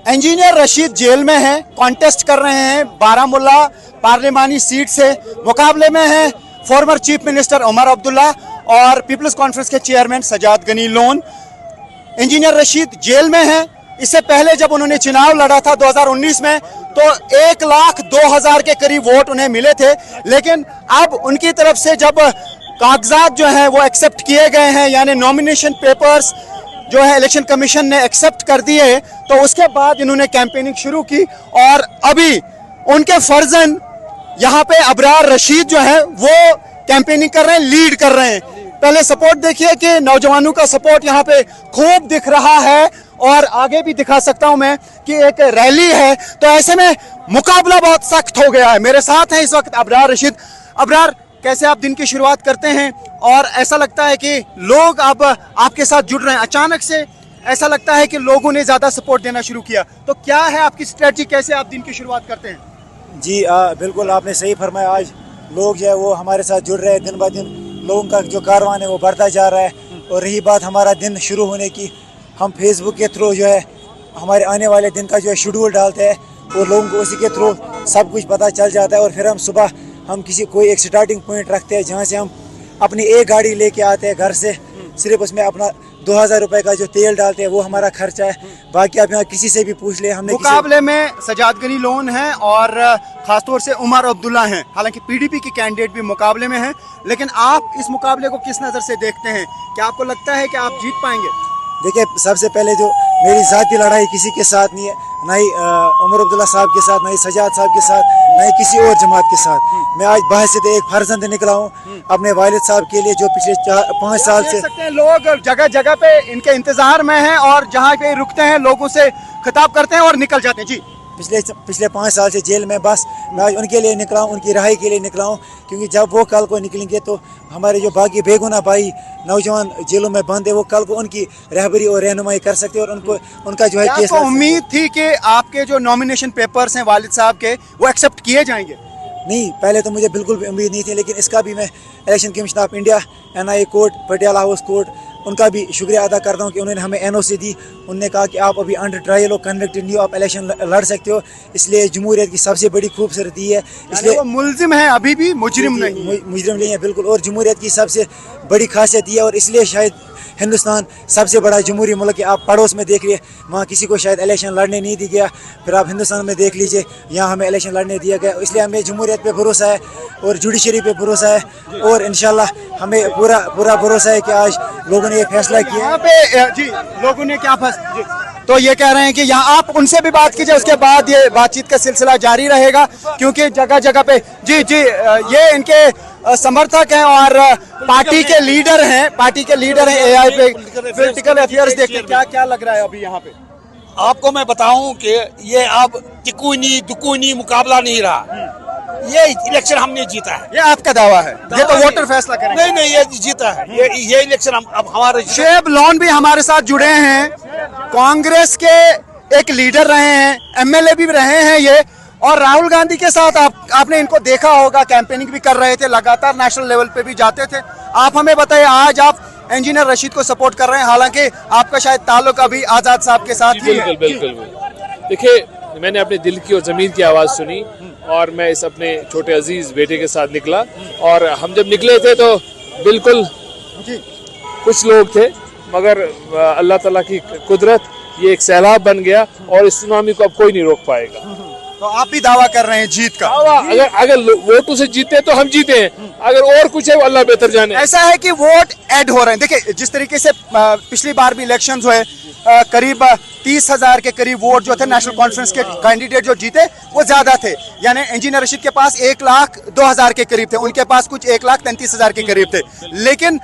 Engineer Rashid jail में हैं, contest कर रहे हैं बारामूला पार्लिमानी सीट से। मुकाबले में हैं former chief minister Omar Abdullah और पीपल्स कॉन्फ्रेंस के chairman Sajad Gani Lone. Engineer Rashid jail में हैं। इससे पहले जब उन्होंने चुनाव लड़ा था 2019 में तो 1,02,000 के करीब वोट उन्हें मिले थे, लेकिन अब उनकी तरफ से जब कागजात जो हैं वो एक्सेप्ट किए गए हैं, यानी नॉमिनेशन पेपर्स जो है इलेक्शन कमीशन ने एक्सेप्ट कर दिए, तो उसके बाद इन्होंने कैंपेनिंग शुरू की और अभी उनके फर्जन यहाँ पे अबरार रशीद जो है वो कैंपेनिंग कर रहे हैं, लीड कर रहे हैं। पहले सपोर्ट देखिए कि नौजवानों का सपोर्ट यहाँ पे खूब दिख रहा है और आगे भी दिखा सकता हूं मैं कि एक रैली है। तो ऐसे में मुकाबला बहुत सख्त हो गया है। मेरे साथ हैं इस वक्त अबरार रशीद। अबरार, कैसे आप दिन की शुरुआत करते हैं और ऐसा लगता है कि लोग अब आपके साथ जुड़ रहे हैं? अचानक से ऐसा लगता है कि लोगों ने ज्यादा सपोर्ट देना शुरू किया, तो क्या है आपकी स्ट्रेटजी, कैसे आप दिन की शुरुआत करते हैं? जी बिल्कुल आपने सही फरमाया। आज लोग जो है वो हमारे साथ जुड़ रहे हैं, दिन ब दिन लोगों का जो कारवान है वो बढ़ता जा रहा है। और रही बात हमारा दिन शुरू होने की, हम फेसबुक के थ्रू जो है हमारे आने वाले दिन का जो है शेड्यूल डालते हैं और लोगों को उसी के थ्रू सब कुछ पता चल जाता है। और फिर हम सुबह कोई एक स्टार्टिंग पॉइंट रखते हैं जहाँ से हम अपनी एक गाड़ी लेके आते हैं घर से, सिर्फ उसमें अपना 2,000 रुपए का जो तेल डालते हैं वो हमारा खर्चा है। बाकी आप यहाँ किसी से भी पूछ ले। हमने मुकाबले में सजाद गनी लोन है और खासतौर से उमर अब्दुल्ला हैं, हालांकि पीडीपी की कैंडिडेट भी मुकाबले में हैं, लेकिन आप इस मुकाबले को किस नज़र से देखते हैं? क्या आपको लगता है कि आप जीत पाएंगे? देखिए, सबसे पहले जो मेरी ज़ाती लड़ाई किसी के साथ नहीं है, ना ही उमर अब्दुल्ला साहब के साथ, ना ही सजाद साहब के साथ, ना ही किसी और जमात के साथ। मैं आज बहसीत एक फर्जंद निकला हूँ अपने वालिद साहब के लिए, जो पिछले 5 साल से सकते हैं लोग जगह जगह पे इनके इंतजार में हैं और जहाँ पे रुकते हैं लोगों से खिताब करते हैं और निकल जाते हैं। जी, पिछले 5 साल से जेल में, बस मैं आज उनके लिए निकला हूँ, उनकी रहाई के लिए निकला हूँ। क्योंकि जब वो कल को निकलेंगे तो हमारे जो बाकी बेगुनाह भाई नौजवान जेलों में बंद है वो कल को उनकी रहबरी और रहनुमाई कर सकते हैं और उनका जो है केस। उम्मीद थी कि आपके जो नॉमिनेशन पेपर्स हैं वालिद साहब के वो एक्सेप्ट किए जाएंगे? नहीं, पहले तो मुझे बिल्कुल भी उम्मीद नहीं थी, लेकिन इसका भी मैं election commission of India, NIA court, Patiala house court, उनका भी शुक्रिया अदा करता हूं कि उन्होंने हमें NOC दी। उन्होंने कहा कि आप अभी अंडर ट्रायल हो, कन्विक्टेड नहीं हो, आप इलेक्शन लड़ सकते हो। इसलिए जमहूरियत की सबसे बड़ी खूबसूरती है। इसलिए वो मुल्जिम है, अभी भी मुजरिम नहीं है बिल्कुल। और जमहूरियत की सबसे बड़ी खासियत ये है, और इसलिए शायद हिंदुस्तान सबसे बड़ा जमहूरी मुल्क है। आप पड़ोस में देख लिए, वहाँ किसी को शायद इलेक्शन लड़ने नहीं दिया गया। फिर आप हिंदुस्तान में देख लीजिए, यहाँ हमें इलेक्शन लड़ने दिया गया। इसलिए हमें जमहूरियत पे भरोसा है और जुडिशरी पे भरोसा है और इंशाल्लाह हमें पूरा भरोसा है कि आज लोगों ने ये फैसला किया। यहाँ पे जी लोगों ने क्या तो ये कह रहे हैं कि यहाँ आप उनसे भी बात कीजिए, उसके बाद ये बातचीत का सिलसिला जारी रहेगा, क्योंकि जगह जगह पे जी ये इनके समर्थक हैं और पार्टी के लीडर हैं, AI पे पॉलिटिकल अफेयर्स देखते हैं। क्या लग रहा है अभी यहाँ पे? आपको मैं बताऊं कि ये अब तिकुनी दुकुनी मुकाबला नहीं रहा, ये इलेक्शन हमने जीता है। ये आपका दावा है? ये तो वोटर फैसला करेंगे। नहीं, ये जीता है। ये इलेक्शन अब हमारे। शुएब लोन भी हमारे साथ जुड़े हैं, कांग्रेस के एक लीडर रहे हैं, MLA भी रहे हैं ये, और राहुल गांधी के साथ आपने इनको देखा होगा, कैंपेनिंग भी कर रहे थे, लगातार नेशनल लेवल पे भी जाते थे। आप हमें बताइए, आज आप इंजीनियर रशीद को सपोर्ट कर रहे हैं, हालांकि आपका शायद ताल्लुक अभी आजाद साहब के साथ ही है। बिल्कुल। देखिए, मैंने अपने दिल की और ज़मीन की आवाज़ सुनी और मैं इस अपने छोटे अजीज बेटे के साथ निकला। और हम जब निकले थे तो बिल्कुल कुछ लोग थे, मगर अल्लाह ताला की कुदरत, ये एक सैलाब बन गया और इस सुनामी को अब कोई नहीं रोक पाएगा। तो आप भी दावा कर रहे हैं जीत का? अगर वोटों से जीते तो हम जीते हैं, अगर और कुछ है वो अल्लाह बेहतर जाने। ऐसा है कि वोट ऐड हो रहे हैं। देखिए, जिस तरीके से पिछली बार भी इलेक्शंस हुए, करीब 30,000 के करीब वोट जो थे नेशनल कॉन्फ्रेंस के कैंडिडेट जो जीते वो ज्यादा थे, यानी इंजीनियर रशीद के पास 1,02,000 के करीब थे, उनके पास कुछ 1,33,000 के करीब थे। लेकिन